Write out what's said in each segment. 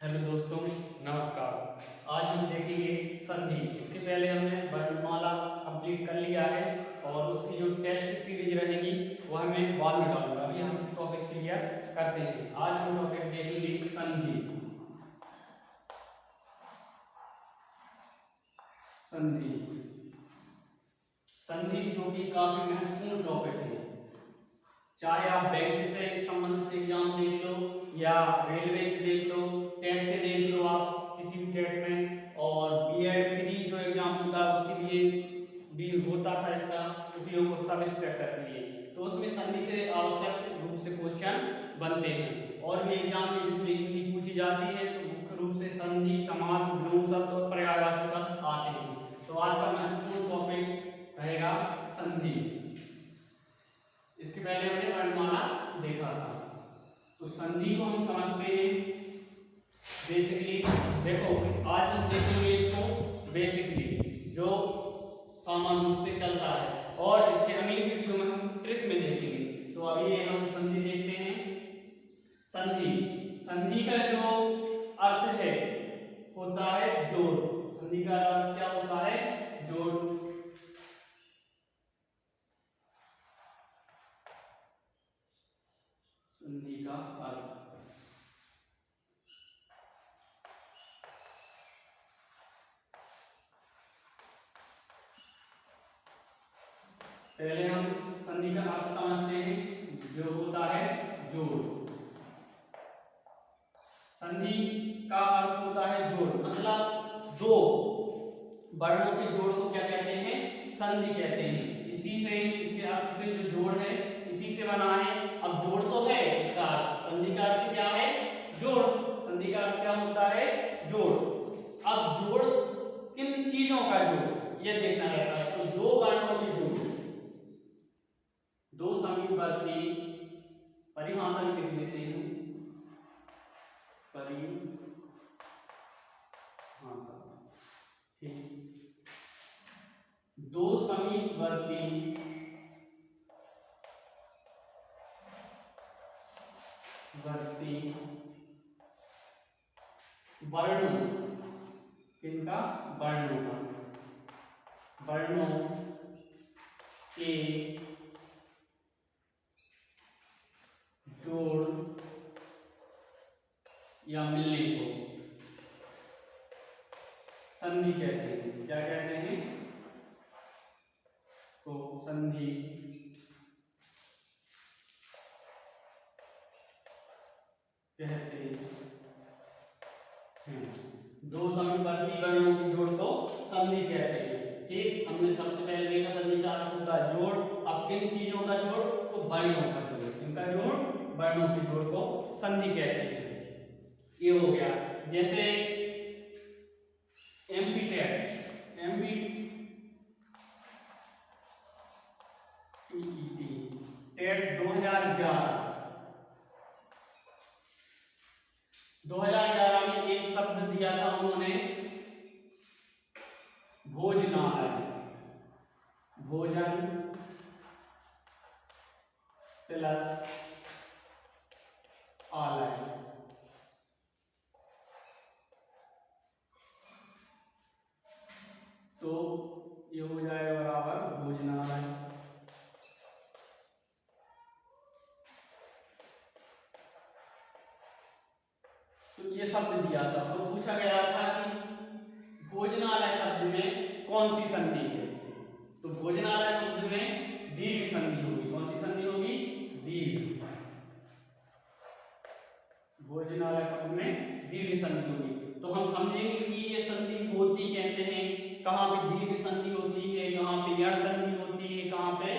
Hello दोस्तों, नमस्कार। आज हम देखेंगे संधि। इसके पहले हमने वर्णमाला कंप्लीट कर लिया है और उसकी जो टेस्ट सीरीज रहेगी वो हमें बाद में डालूंगा। अभी हम टॉपिक क्लियर करते हैं। आज हम टॉपिक देखेंगे संधि। संधि संधि जो कि काफी महत्वपूर्ण टॉपिक है। चाहे आप बैंक से संबंधित एग्जाम देख लो या रेलवे से देख लो, टेट के देख लो, आप किसी भी टेट में, और बीएड प्री जो एग्जाम होता है उसके लिए भी होता था इसका उपयोग सब इंस्पेक्टर के लिए। तो उसमें संधि से आवश्यक रूप से क्वेश्चन बनते हैं और भी एग्जाम में जिसमें हिंदी पूछी जाती है तो मुख्य रूप से संधि, समास, विलोम शब्द और पर्यायवाची शब्द आते हैं। तो आज का महत्वपूर्ण टॉपिक रहेगा संधि। इसके पहले हमने वर्णमाला देखा था। तो संधि को हम समझते हैं बेसिकली। देखो, आज हम देखेंगे इसको बेसिकली जो सामान्य रूप से चलता है, और इसके अगली वीडियो में हम ट्रिक में देखेंगे। तो अभी हम संधि देखते हैं। संधि का जो अर्थ है होता है जोड़। संधि का अर्थ क्या होता है? जोड़। संधि का अर्थ पहले हम संधि का अर्थ समझते हैं, जो होता है जोड़। संधि का अर्थ होता है जोड़, मतलब दो वर्णों के जोड़ को क्या कहते हैं? संधि कहते हैं। इसी से, इसके अर्थ से जो जोड़ है इसी से बना है। अब जोड़ तो है, इसका अर्थ, संधि का अर्थ क्या है? जोड़। संधि का अर्थ क्या होता है? जोड़। अब जोड़ किन चीजों का जोड़ ये देखना रहता है। तो दो वर्णों के जोड़, दो समीपवर्ती, परिभाषा भी लिख देते हैं, परिभाषा, ठीक। दो समीपवर्ती वर्णों, किनका? वर्णों का, वर्णों के जोड़ या मिलने को संधि कहते हैं। क्या कहते हैं? तो संधि कहते हैं। दो समीपवर्ती वर्णों के जोड़ को संधि कहते हैं। ठीक, हमने सबसे पहले देखा संधि का अर्थ होता है जोड़। अब किन चीजों का जोड़? तो वर्णों का जोड़। किनका जोड़? वर्णों के जोड़ को संधि कहते हैं। ये हो गया। जैसे एमपी टेट 2011 में एक शब्द दिया था उन्होंने, भोजनालय। भोजन प्लस आलय। तो ये हो जाएगा बराबर भोजनालय। तो ये शब्द दिया था, तो पूछा गया था कि भोजनालय शब्द में कौन सी संधि है? तो भोजनालय शब्द में दीर्घ संधि होगी। कौन सी संधि होगी? दीर्घ। भोजनालय शब्द में दीर्घ संधि होगी। तो हम समझेंगे कि ये संधि होती कैसे है, कहाँ पे दीर्घ संधि होती है, कहाँ पे यण संधि होती है, कहाँ पे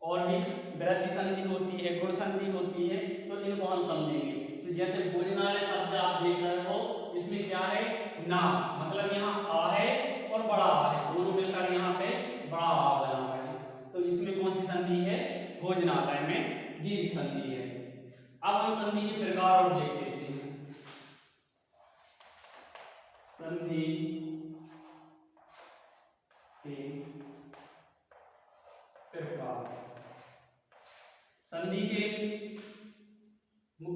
और भी वृद्धि संधि होती है, गुण संधि होती है। तो इनको हम समझेंगे। तो जैसे भोजनालय शब्द आप देख रहे हो, इसमें क्या है? ना, मतलब यहाँ आ है और बड़ा आ है, दोनों मिलकर यहाँ पे बड़ा आ बना रहे हैं। तो इसमें कौन सी संधि है? भोजनालय में दीर्घ संधि है। अब हम संधि के प्रकार और देख लेते हैं। संधि के प्रकार। संधि के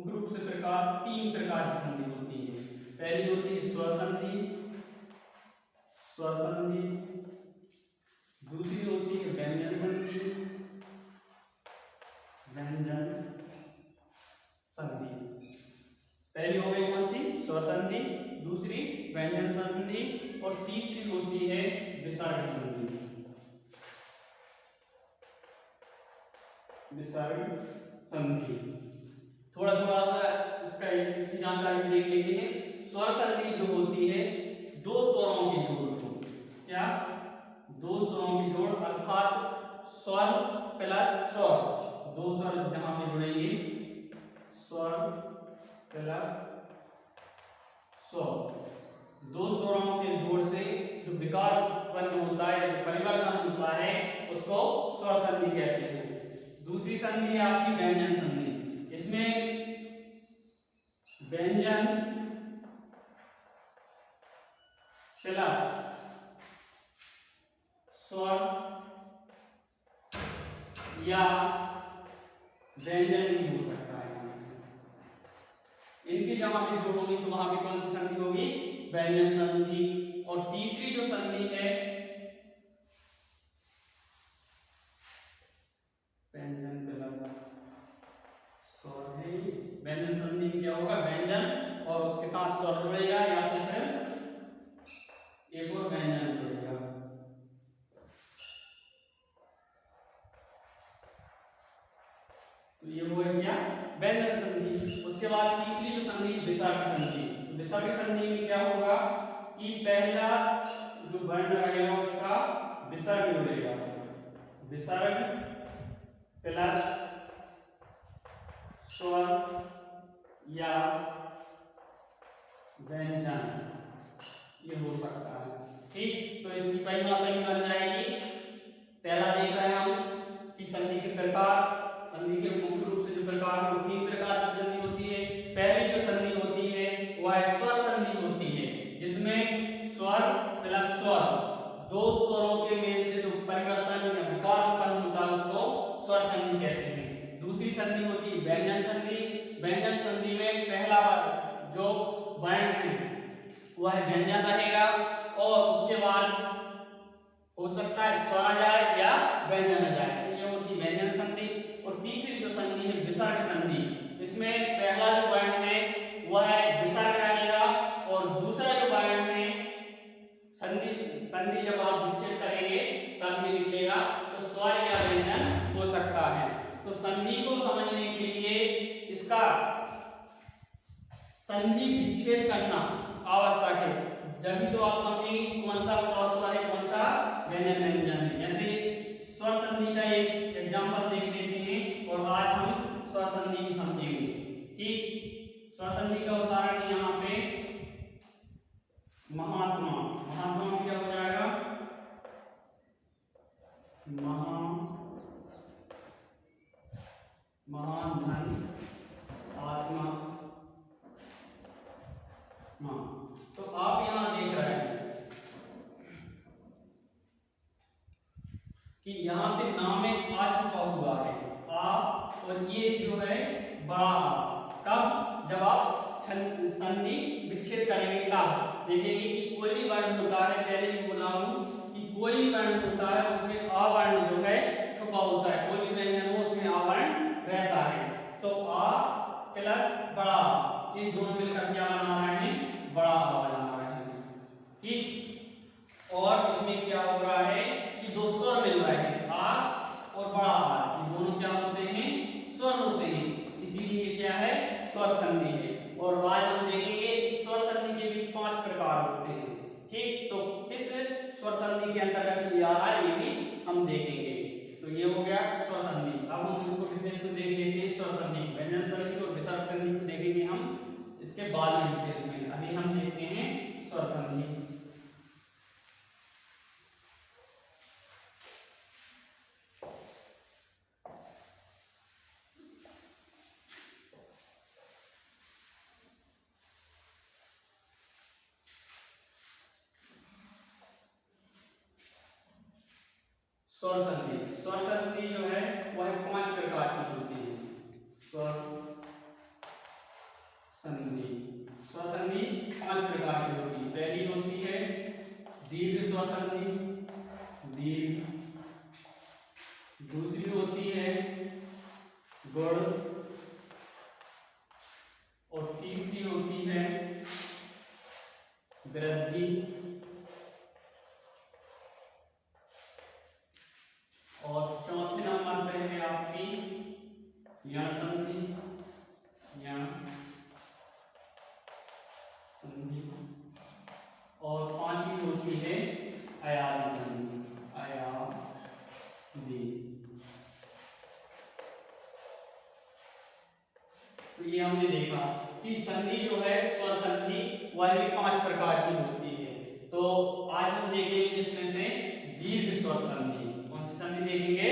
मुख्य रूप से प्रकार, 3 प्रकार की संधि होती है। पहली होती है स्वर संधि, स्वर संधि। दूसरी होती है व्यंजन संधि, व्यंजन संधि। पहली हो गई कौन सी? स्वर संधि, दूसरी व्यंजन संधि और तीसरी होती है विसर्ग संधि। विसर्ग संधि थोड़ा थोड़ा सा इसकी जानकारी देख लेते हैं। स्वर संधि जो होती है दो स्वरों के जोड़ को, क्या? दो स्वरों के जोड़, अर्थात स्वर प्लस स्वर, दो स्वर जहां पे जुड़ेंगे, स्वर प्लस स्वर, दो स्वरों के जोड़ से जो विकार उत्पन्न होता है, जो परिवर्तन होता है, उसको स्वर संधि कहते हैं। दूसरी संधि है आपकी व्यंजन संधि। इसमें व्यंजन प्लस स्वर या व्यंजन भी हो सकता है। इनकी जहां पे जोड़ होगी तो वहां पे कौन सी संधि होगी? व्यंजन संधि। और तीसरी जो संधि है व्यंजन प्लस स्वर है। व्यंजन संधि में क्या होगा? व्यंजन और उसके साथ स्वर जुड़ेगा या तो फिर एक और व्यंजन जुड़ेगा। तो ये हुआ क्या? व्यंजन संधि। उसके बाद तीसरी जो संधि विसर्ग संधि। विसर्ग संधि में क्या होगा कि पहला जो वर्ण रहेगा उसका विसर्ग जुड़ेगा, विसर्ग प्लस स्वर या व्यंजन, ये हो सकता है। ठीक, तो इसकी परिभाषा ही बन जाएगी। पहला देख रहे हैं हम कि संधि के प्रकार। संधि के मुख्य रूप से जो प्रकार हैं, 3 प्रकार की संधि होती है। पहली जो संधि होती है वह स्वर संधि होती है, जिसमें स्वर प्लस स्वर, दो स्वरों के मेल से जो परिवर्तन या विकार उत्पन्न होता है उसको स्वर संधि कहते हैं। दूसरी संधि होती है व्यंजन संधि। व्यंजन संधि में पहला जो वर्ण है वह व्यंजन रहेगा और उसके बाद हो सकता है स्वर आ जाए या व्यंजन आ जाए, तो ये होती व्यंजन संधि। और तीसरी जो संधि है विसर्ग संधि। इसमें पहला जो वर्ण है वह विसर्ग रहेगा और दूसरा जो वर्ण है संधि जब आप विच्छेद करेंगे तब ये निकलेगा, तो स्वर या व्यंजन हो सकता है। तो संधि को समझने के लिए इसका संधि विच्छेद करना आवश्यक है, जब तो आप समझेंगे कौन सा स्वर है, कौन सा व्यंजन है। जैसे स्वर संधि का एक एग्जांपल देख लेते हैं और आज हम स्वर संधि की समझेंगे। ठीक, स्वर संधि का उदाहरण है यहाँ पे महात्मा। महात्मा में क्या हो जाएगा? महान धन आत्मा। तो आप यहां देख रहे हैं कि यहां पे नाम में आ छुपा हुआ है, आ, और ये जो है बड़ा आ। कब? जब आप संधि विच्छेद करेंगे तब देखेंगे कि कोई भी वर्ण होता है, पहले भी बोला हूं कि कोई भी वर्ण होता है उसमें आ वर्ण जो है छुपा होता है। कोई भी व्यंजन हो उसमें आ वर्ण रहता है। तो आ प्लस बड़ा आ, ये दोनों मिलकर क्या बना रहे हैं? बड़ा आ बना रहे हैं। ठीक, और इसमें क्या हो रहा है कि दो स्वर मिल रहे हैं, आ और बड़ा आ, ये दोनों क्या होते हैं? स्वर होते हैं, इसीलिए क्या है? स्वर संधि है। और आज हम देखेंगे कि स्वर संधि के भी 5 प्रकार होते हैं। ठीक, तो किस स्वर संधि के अंतर्गत ये आ रहा है ये भी हम देखेंगे। तो ये हो गया स्वर संधि। अब हम इसको डिटेल से देख लेते हैं। स्वर संधि, व्यंजन संधि और विसर्ग संधि को देखेंगे हम इसके बाद में डिटेल्स में। अभी हम देखते हैं स्वर संधि। स्वर संधि, स्वर संधि जो है वह 5 प्रकार की होती है। स्वर स्वर संधि 5 प्रकार की होती है। पहली होती है दीर्घ स्वर संधि, दीर्घ। दूसरी होती है गुण, और तीसरी होती है वृद्धि, और चौथे नंबर पे है आपकी यण संधि, यण संधि, और पांचवी होती है अयादी संधि, अयादी। तो ये हमने देखा कि संधि जो है स्वर संधि वह भी 5 प्रकार की होती है। तो आज हम देखेंगे जिसमें से दीर्घ स्वर संधि। कौन सी संधि देखेंगे?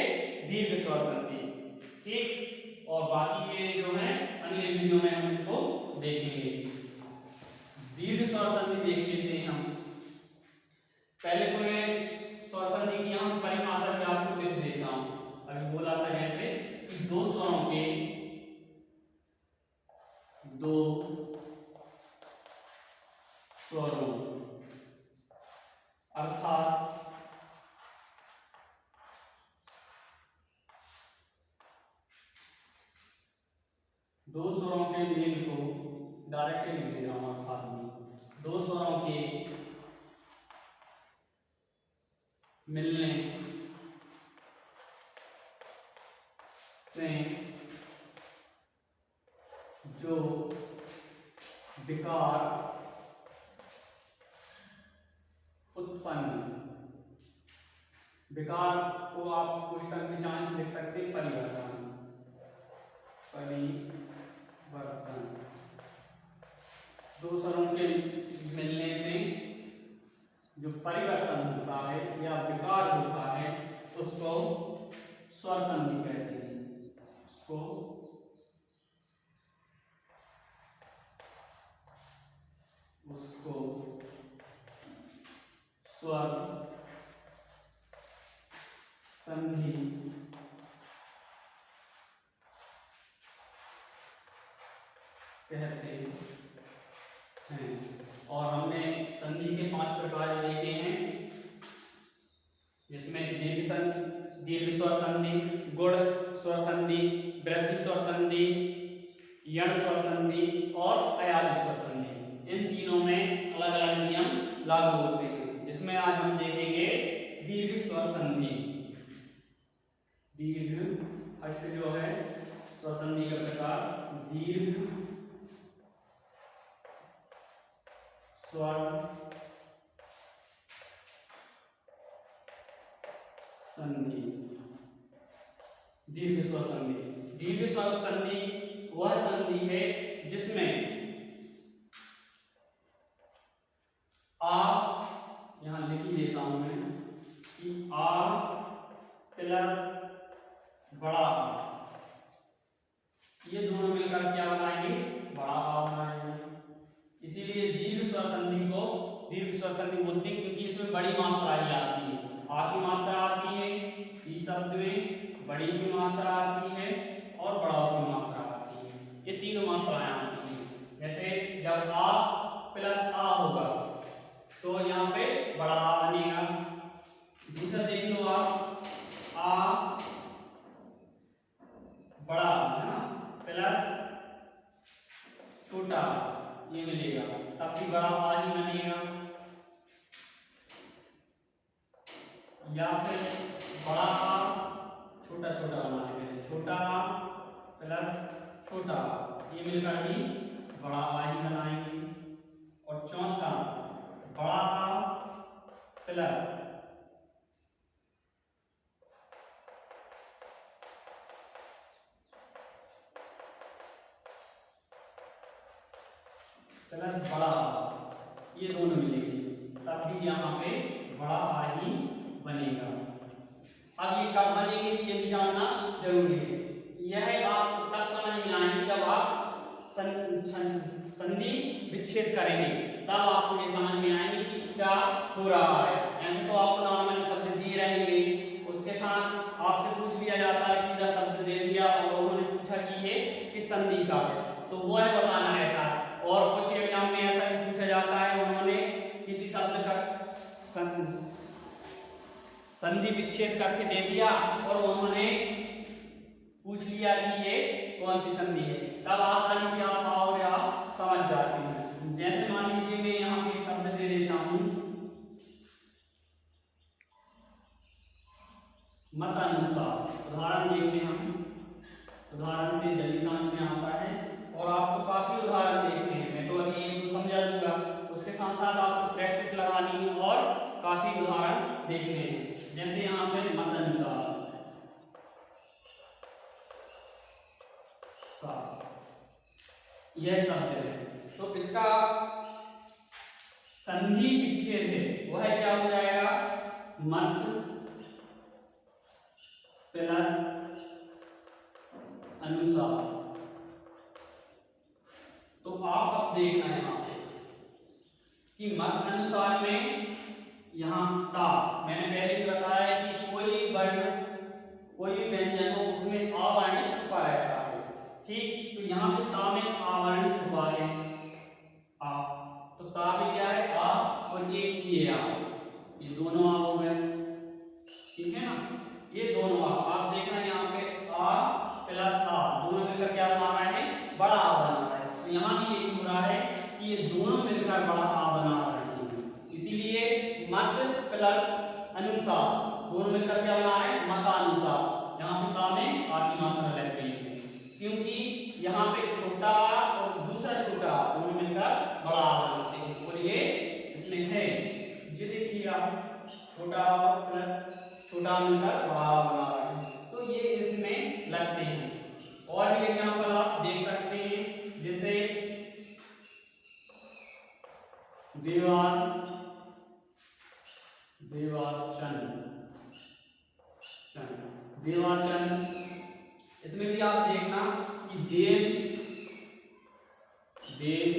दीर्घ स्वर संधि, ठीक। और बाकी के जो है अगले वीडियो में हम इनको देखेंगे। दीर्घ स्वर संधि देख लेते हैं हम। पहले तो मैं स्वर संधि की हम परिभाषा भी आपको लिख देता हूं। अभी बोला था जैसे कि दो स्वरों के, दो स्वरों अर्थात दो स्वरों के मेल को डायरेक्टली लिख दे रहा हूं, अर्थात में दो स्वरों के मिलने से जो विकार उत्पन्न, विकार को आप क्वेश्चन में चाहे लिख सकते हैं परिवर्तन, परिवर्तन। दो स्वरों के मिलने से जो परिवर्तन होता है या विकार होता है उसको स्वर संधि कहते हैं, उसको स्वर संधि कहते हैं। और हमने संधि के 5 प्रकार देखे हैं, जिसमें दीर्घ स्वर संधि, गुण स्वर संधि, वृद्धि स्वर संधि, यण स्वर संधि और अयादी स्वर संधि। इन तीनों में अलग अलग नियम लागू होते हैं, जिसमें आज हम देखेंगे दीर्घ स्वर संधि। दीर्घ फर्स्ट जो है स्वर संधि का प्रकार दीर्घ स्वर संधि। दीर्घ स्वर संधि, दीर्घ स्वर संधि वह संधि है जिसमें आ, यहां लिख ही देता हूं मैं कि आ प्लस बड़ा आ, ये दोनों मिलकर क्या बनाएंगे? बड़ा आ बनाएंगे। इसीलिए दीर्घ स्वर संधि को दीर्घ स्वर संधि बोलते हैं, क्योंकि इसमें बड़ी मात्रा ही आती है। आ की मात्रा आती है इस शब्द में, बड़ी की मात्रा आती है और बड़ा की मात्रा आती है। ये तीनों मात्राएं आती हैं। जैसे जब आ प्लस आ होगा तो यहाँ पे बड़ा आ बनेगा। दूसरा देख लो आप, आ बड़ा है ना प्लस छोटा, ये मिलेगा तब भी बड़ा आ ही बनेगा। या फिर बड़ा आ छोटा छोटा बनाने में, छोटा आ प्लस छोटा, ये मिलकर ही बड़ा आ ही बनाएंगे। और चौथा बड़ा आ प्लस बड़ा, ये दोनों मिलेंगे तब भी यहाँ पे बड़ा आ ही बनेगा। अब ये कब बनेंगे ये भी जानना जरूरी है। यह आप तब समझ में आएंगे जब आप संधि विच्छेद करेंगे, तब आपको ये समझ में आएंगे कि क्या हो रहा है। ऐसे तो आपको नॉर्मल शब्द दिए रहेंगे, उसके साथ आपसे पूछ लिया जाता है, सीधा शब्द दे दिया और उन्होंने पूछा कि ये किस संधि का है, तो वह बताना रहता है। और संधि विच्छेद करके दे दिया और उन्होंने पूछ लिया कि ये कौन सी संधि है, तब आसानी से आप आओगे, आप समझ जाते हैं। जैसे मान लीजिए मैं यहाँ पे एक शब्द दे देता हूं, मत अनुसार। उदाहरण देखते हैं हम, उदाहरण से जल्दी समझ में आता है और आपको काफी उदाहरण देखते हैं। मैं तो अभी एक समझा दूंगा, उसके साथ साथ आपको प्रैक्टिस लगानी है और काफी उदाहरण देखने हैं। जैसे यहाँ पे मत अनुसार, यह शब्द है, तो इसका संधि विच्छेद है, वह क्या हो जाएगा, मत प्लस अनुसार। तो आप अब देखना है यहाँ पे कि मत अनुसार में यहाँ ता, मैंने पहले भी बताया कि कोई वर्ण, कोई व्यंजन हो उसमें आ वर्ण छुपा रहता है, ठीक। तो यहाँ पे ता में आ वर्ण छुपा है, आ, तो ता में क्या है, आ, और एक ये आ, ये दोनों आ हो गए, ठीक है ना, ये दोनों आ। आप देखना यहाँ पे आ प्लस आ दोनों मिलकर क्या बना रहे हैं, बड़ा आ बना रहा है। तो यहाँ भी यही हो रहा है कि ये दोनों मिलकर बड़ा आ बना रहे हैं, इसीलिए मत प्लस अनुसार दोनों मिलकर क्या बना है, मतानुसार। यहाँ पे ता में आ की मात्रा लग गई है, क्योंकि यहाँ पे छोटा और दूसरा छोटा दोनों मिलकर बड़ा आ बनाते हैं, और ये इसमें है, ये देखिए आप, छोटा प्लस छोटा मिलकर बड़ा बना रहा है, तो ये इसमें लगते हैं। और भी एग्जांपल आप देख सकते हैं, जैसे दीवार, दीवारचन, दीवारचन, इसमें भी आप देखना कि देव, देव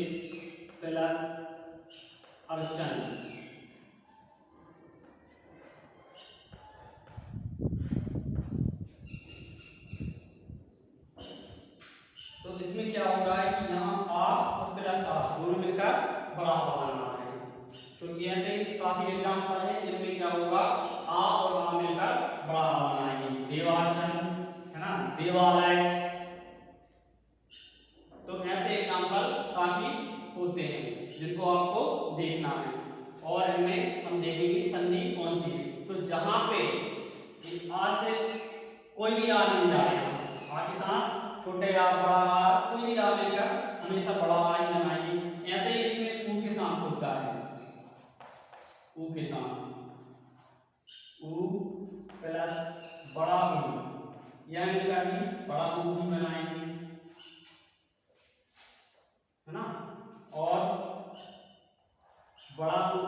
प्लस अर्चन, तो इसमें क्या हो रहा है कि यहाँ आ और प्लस आ दोनों मिलकर बड़ा बना रहे हैं। तो ऐसे काफी एग्जांपल है जिनमें क्या होगा, आ और आ मिलकर बड़ा बनाएंगे। देवालय है ना, देवालय, तो ऐसे एग्जांपल काफी होते हैं जिनको आपको देखना है। और इनमें हम देखेंगे संधि कौन सी है। तो जहां पे आ से कोई भी आ मिल जाएगा, आ के साथ छोटे आ बड़ा आ कोई भी आ मिलकर हमेशा बड़ा आ ही बनाएंगे। ऐसे ही इसमें ऊ के साथ होता है, ऊ के साथ ऊ प्लस बड़ा ऊ, यह मिलकर भी बड़ा ऊ ही बनाएंगे, है ना। और बड़ा ऊ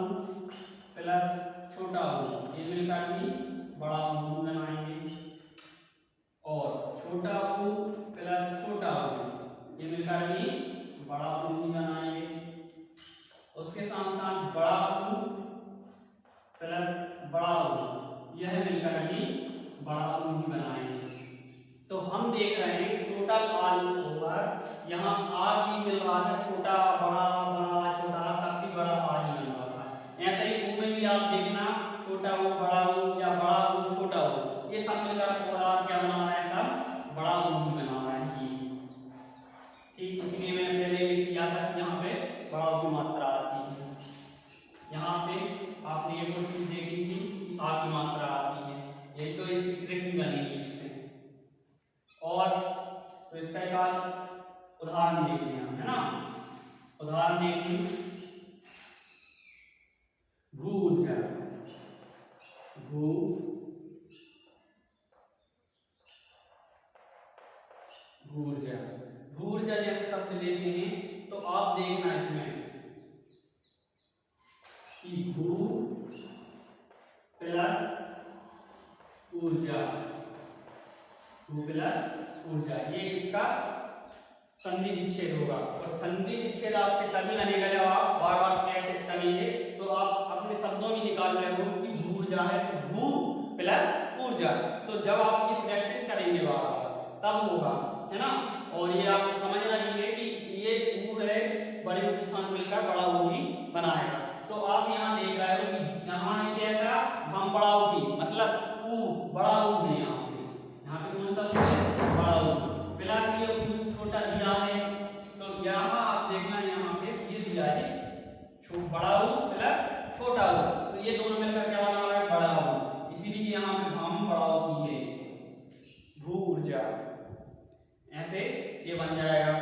प्लस छोटा ऊ, ये मिलकर भी बड़ा ऊ बनाएंगे। और छोटा ऊ प्लस छोटा ऊ, ये मिलकर भी बड़ा ऊ ही बनाएंगे। उसके साथ साथ बड़ा ऊ प्लस बड़ा ऊ, यह मिलकर भी बड़ा ऊ ही बनाएंगे। तो हम देख रहे हैं टोटल आल ओवर यहाँ आ भी मिल रहा है, छोटा बड़ा बड़ा छोटा, तब भी बड़ा आ ही मिल रहा है। ऐसे ही ऊ में भी आप देखना, छोटा ऊ बड़ा ऊ या बड़ा ऊ छोटा ऊ, ये सब मिलकर क्या बना रहा है, सब बड़ा ऊ ही बना रहा है, ठीक। इसलिए मैंने पहले किया था कि यहाँ पे बड़ा ऊ की मात्रा आती है। यहाँ पे आपने ये क्वेश्चन देखी थी कि आ की मात्रा आती है, यही तो इसकी ट्रिक भी बनी है इससे। और तो इसका एक आध उदाहरण देख लिया है ना, उदाहरण देखिए, भू ऊर्जा, भू ऊर्जा, भू ऊर्जा जैसे शब्द लेते हैं तो आप देखना इसमें कि भू प्लस ऊर्जा, भू प्लस ऊर्जा, ये इसका संधि विच्छेद होगा। और संधि विच्छेद आपके तभी बनेगा जब आप बार बार प्रैक्टिस करेंगे। तो आप अपने शब्दों में निकाल रहे हो कि भू ऊर्जा है तो भू प्लस ऊर्जा, तो जब आप ये प्रैक्टिस करेंगे बार बार तब होगा, है ना। और ये आपको समझना ही है कि ये ऊ है, बड़े ऊ के साथ मिलकर बड़ा ऊ ही बनाएगा। तो आप यहाँ देख रहे हो कि यहाँ है कैसा, हम बड़ा ऊ की मतलब बड़ा ऊ है यहाँ पे कौन सा ऊ है, बड़ा ऊ, प्लस ये ऊ छोटा दिया है, तो यहाँ आप देखना यहाँ पे ये दिया है बड़ा ऊ प्लस छोटा ऊ, तो ये दोनों मिलकर क्या बना रहा है, बड़ा ऊ, इसीलिए यहाँ पे हम बड़ा ऊ की है भू ऊर्जा, ऐसे ये बन जाएगा।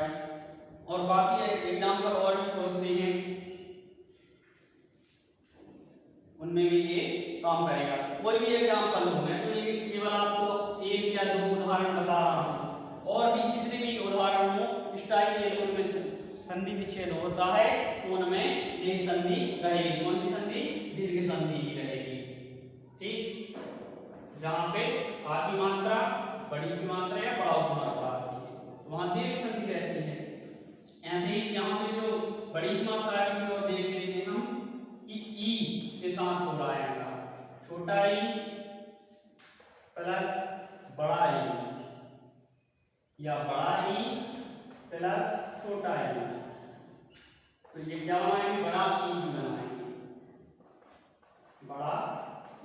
और बाकी एग्जाम्पल और भी होते हैं, उनमें भी ये काम करेगा। कोई भी एग्जाम्पल हो, मैं तो ये केवल आपको एक या दो उदाहरण बता रहा हूँ, और भी कितने भी उदाहरण हो स्टाइल ये उनमें संधि विच्छेद होता है तो उनमें ये संधि रहेगी, कौन सी संधि, दीर्घ संधि ही रहेगी। ठीक, जहाँ पे आ की मात्रा, बड़ी की मात्रा या बड़ा की मात्रा आती है वहां दीर्घ संधि रहती है। ऐसे ही यहाँ पे जो बड़ी की मात्रा की ओर देख लेते हैं हम कि ई के साथ हो रहा है ऐसा, छोटा ई प्लस बड़ा ई या बड़ा ई प्लस छोटा ई, तो ये क्या बनाएंगे, बड़ा ई ही बनाएंगे, बड़ा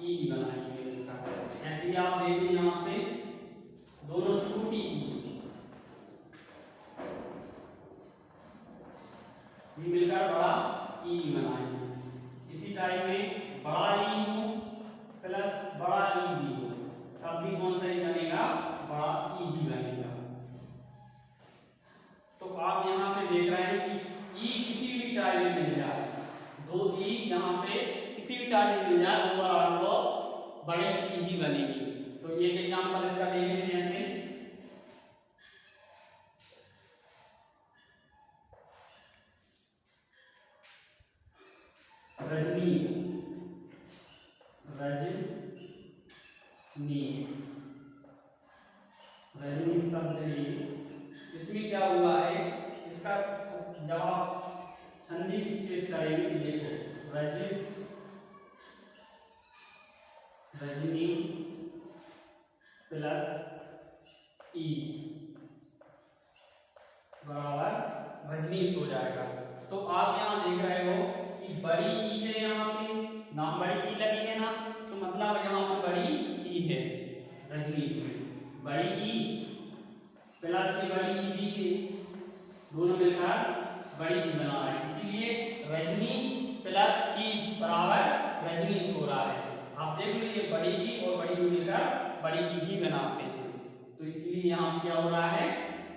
ई ही बनाएंगे। ऐसे ही आप देखिए यहाँ पे दोनों छोटी ई ये मिलकर बड़ा ई बनाएंगे। इसी टाइप में बड़ा ई हो प्लस बड़ा ई भी हो, तब भी कौन सा ही बनेगा, बड़ा ई ही बनेगा। तो आप यहाँ पे देख रहे हैं कि ई किसी भी टाइप में मिल जाए, दो ई यहाँ पे किसी भी टाइप में मिल जाए ओवरऑल वो बड़ी ई ही बनेगी। तो ये एग्जांपल इसका देख लेते हैं, ऐसे रजनीश, रजनीश शब्द है, इसमें क्या हुआ है, इसका जब आप संधि विच्छेद करेंगे तो देखो रजनी प्लस ई बराबर रजनीश हो जाएगा। तो आप यहाँ देख रहे हो कि बड़ी ई है, यहाँ पे नाम बड़ी ई लगी है ना, तो मतलब यहाँ पे बड़ी ई है रजनीश में, बड़ी ई प्लस की बड़ी ई भी है, दोनों मिलकर बड़ी ई बना रहे हैं, इसीलिए रजनी प्लस ई बराबर रजनीश हो रहा है। आप देख लीजिए बड़ी ई और बड़ी ई मिलकर बड़ी ई ही बनाते हैं, तो इसलिए यहाँ क्या हो रहा है,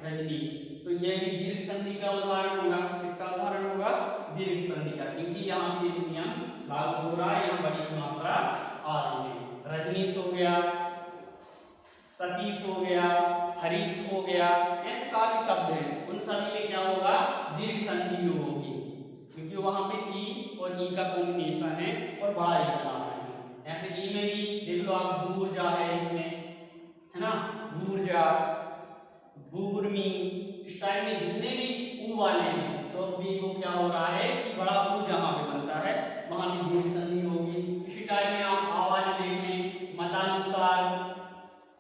रजनीश। तो यह भी दीर्घ संधि का उदाहरण होगा, किसका उदाहरण होगा, दीर्घ संधि का, क्योंकि यहाँ पे नियम लागू हो रहा है, यहाँ बड़ी की मात्रा आ रही है। रजनीश हो गया, सतीश हो गया, हरीश हो गया, ऐसे काफी शब्द हैं, उन सभी में क्या होगा, दीर्घ संधि होगी, क्योंकि वहां पे ई और ई का कॉम्बिनेशन है और बड़ा ई बना रहे हैं। ऐसे ई में भी देख लो आप, भू ऊर्जा है इसमें, है ना, भू ऊर्जा, भूर्मी, इस टाइप में जितने भी ऊ वाले हैं, तो बी को क्या हो रहा है कि बड़ा ऊ जहां पे बनता है वहां भी दीर्घ संधि होगी। इसी टाइप में आप आवाज देख लें, मतानुसार,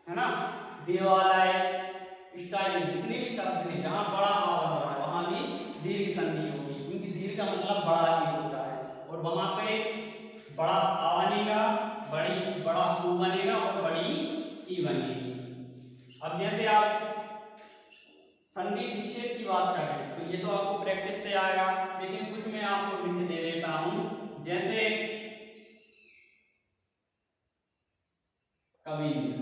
है ना, देवालय, इस टाइप में जितने भी शब्द हैं जहां बड़ा आ रहा है वहां भी दीर्घ संधि होगी, क्योंकि दीर्घ का मतलब बड़ा ही होता है, और वहां पे बड़ा आ बनेगा, बड़ा ऊ बनेगा और बड़ी ई बनेगी। अब जैसे आप संधि विच्छेद की बात करें तो ये तो आपको प्रैक्टिस से आएगा, लेकिन कुछ मैं आपको हिंट दे देता हूं, जैसे कविंद्र,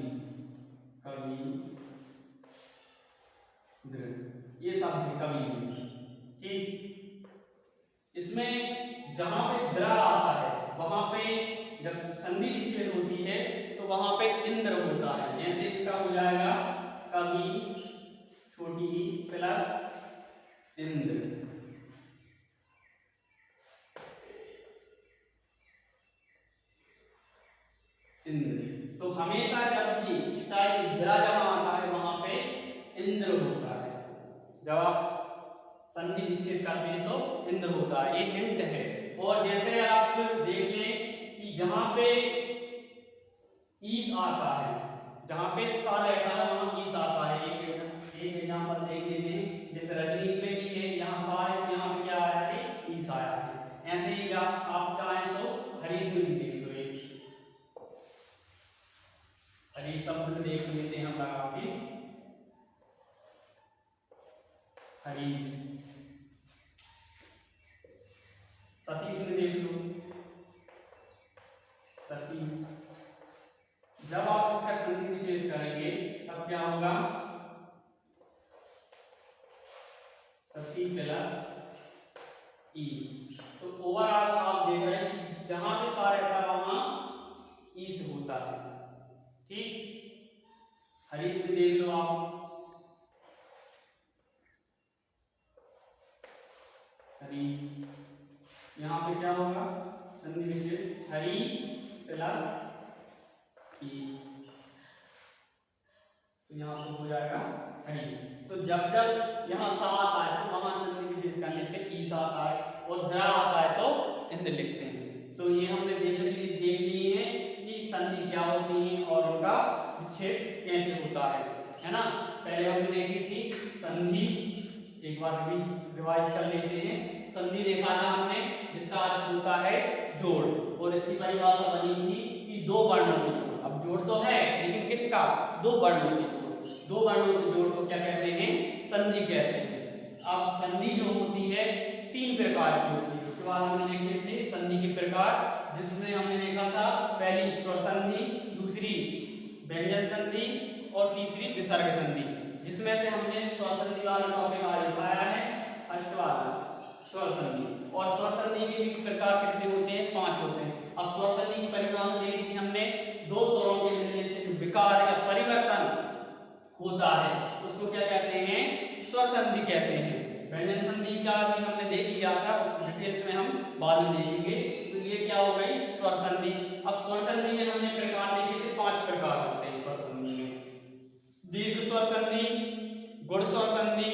ये शब्द है कविंद्र, ठीक, इसमें जहां पे द्र आता है वहां पे जब संधि विच्छेद होती है तो वहां पे इंद्र होता है, जैसे इसका हो जाएगा कवि छोटी प्लस इंद्र, तो हमेशा जब भी इस टाइप की द्रा जहां आता है वहां पे इंद्र होता है, जब आप संधि विच्छेद करते हैं तो इंद्र होता है, ये हिंट है। और जैसे आप देख लें कि जहां पे ईस आता है, जहां पे सा रहता है वहां ईस आता है, एक एग्जांपल देख लेते हैं, जैसे रजनीश में भी है, यहाँ सा है, यहाँ पे क्या आया है, ईस आया है। ऐसे ही आप चाहें तो हरीश में भी देख लो, हरीश शब्द में देख लेते हैं हम लगा के, हरीश। सतीश में देख लो, सतीश। जब आप इसका संधि विच्छेद करेंगे तब क्या होगा, सती प्लस ईस। तो ओवरऑल आप देख रहे हैं कि जहां पे सा रहता है वहां ईस होता है, ठीक। हरीश में देख लो आप, हरीश। यहाँ पे क्या होगा, संधि विच्छेद, हरी प्लस ईस, तो यहाँ से हो जाएगा हरीश। तो जब जब यहाँ सा आता है तो वहां संधि विच्छेद करने पे ईस आता है, और द्र आता है तो इंद लिखते हैं। तो ये हमने बेसिकली देख लिए हैं कि संधि क्या होती है और उनका विच्छेद कैसे होता है ना। पहले हमने देखी थी संधि, एक बार रिवाइज कर लेते हैं। संधि देखा था हमने जिसका अर्थ होता है जोड़, और इसकी परिभाषा बनी थी कि दो वर्णों की जोड़। अब जोड़ तो है लेकिन किसका, दो वर्णों की जोड़। दो वर्णों के जोड़ को क्या कहते हैं, संधि कहते हैं। अब संधि जो होती है तीन प्रकार की होती है। उसके बाद हमने देखे थे संधि के प्रकार, जिसमें हमने देखा था पहली स्वर संधि, दूसरी व्यंजन संधि और तीसरी विसर्ग संधि। जिसमें से हमने स्वर संधि वाला टॉपिक आज उठाया है, फर्स्ट वाला स्वर संधि। और स्वर संधि के भी प्रकार कितने होते हैं, 5 होते हैं। अब स्वर संधि की परिभाषा देखी थी हमने, दो स्वरों के मिलने से जो विकार या परिवर्तन होता है उसको क्या कहते हैं, स्वर संधि कहते हैं। व्यंजन संधि का भी हमने देख लिया था, उसको डिटेल्स में हम बाद में देखेंगे। तो ये क्या हो गई, स्वर संधि। अब स्वर संधि में हमने प्रकार देखे थे, 5 प्रकार होते हैं स्वर संधि में। दीर्घ स्वर संधि, गुण स्वर संधि,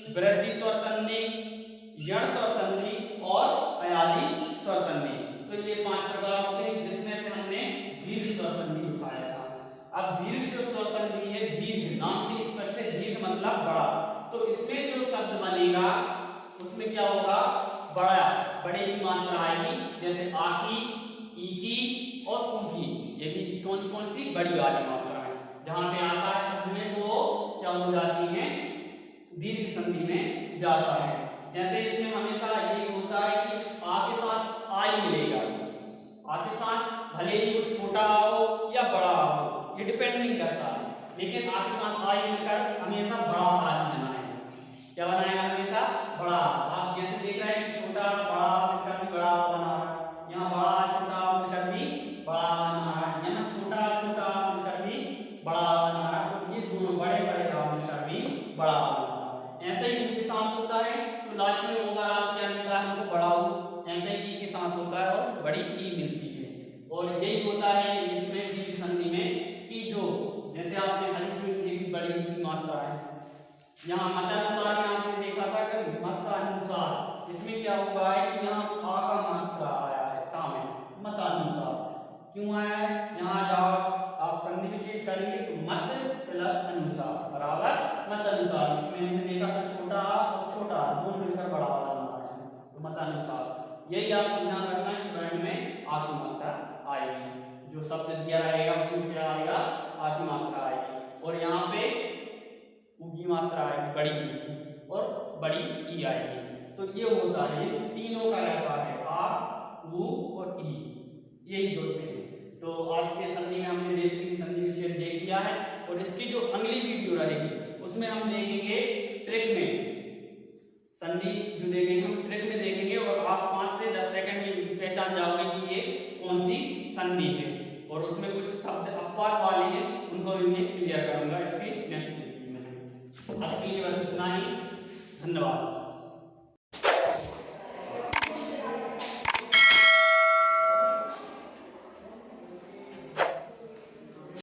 वृद्धि स्वर संधि, यण स्वर संधि और अयाली स्वर संधि। तो ये 5 प्रकार होते हैं, जिसमें से हमने दीर्घ स्वर संधि उठाया था। अब दीर्घ जो स्वर संधि है, दीर्घ नाम से स्पष्ट है, दीर्घ मतलब बड़ा। तो इसमें जो शब्द बनेगा उसमें क्या होगा, बड़ा, बड़े की मात्रा आएगी, जैसे आखी, ईकी और ऊकी। ये भी कौन सी बड़ी वाली मात्रा है। जहां पे आता है शब्द में तो क्या हो जाती है, दीर्घ संधि में जाता है। जैसे इसमें हमेशा ये होता है कि आ के साथ आई मिलेगा, आ के साथ भले ही वो छोटा हो या बड़ा हो, ये डिपेंड नहीं करता है, लेकिन आ के साथ आई मिलकर हमेशा बड़ा आदमी बनाएगा। क्या बनाएगा, हमेशा बड़ा। आप जैसे देख रहे हैं कि छोटा बड़ा मिलकर भी बड़ा बना रहा है, यहाँ बड़ा छोटा मिलकर भी बड़ा बना रहा है, यहाँ छोटा छोटा मिलकर भी बड़ा बना रहा है, तो ये दोनों बड़े बड़े मिलकर भी बड़ा बना रहा है। ऐसे ही के साथ होता है, तो लास्ट में ओवरऑल क्या मिलता है हमको, बड़ा हो। ऐसे ही के साथ होता है और बड़ी ई मिलती है। और यही होता है इसमें दीर्घ संधि में कि जो जैसे आपने हरीश में देखी बड़ी की मात्रा है, यहाँ मतानुसार में आपने देखा था कि मतानुसार, इसमें क्या हुआ है कि यहाँ आ का मात्रा आया है ता में, मतानुसार क्यों आया है। यहाँ जब आप संधि विच्छेद करेंगे तो मत प्लस अनुसार बराबर मतानुसार। इसमें हमने देखा था छोटा और छोटा दोनों मिलकर बड़ा वाला बना रहे हैं, तो मतानुसार। यही आपको ध्यान रखना है कि वर्ण में आ की मात्रा आएगी, जो शब्द दिया रहेगा उसमें क्या आएगा, आ की मात्रा आएगी। और यहाँ पे ऊ की मात्रा आएगी, बड़ी ई और बड़ी ई आएगी। तो ये होता है, तीनों का रहता है, आ, ऊ और ई, यही जोड़ते हैं। तो आज के संधि में हमने बेसिक संधि विच्छेद देख लिया है, और इसकी जो अगली वीडियो रहेगी उसमें हम देखेंगे ट्रिक में संधि, जो देखेंगे हम ट्रिक में देखेंगे, और आप 5 से 10 सेकंड में पहचान जाओगे कि ये कौन सी संधि है। और उसमें कुछ शब्द अपवाद वाले हैं, उनको भी मैं क्लियर करूंगा इसकी नेक्स्ट वीडियो में। आज के लिए बस इतना ही, धन्यवाद।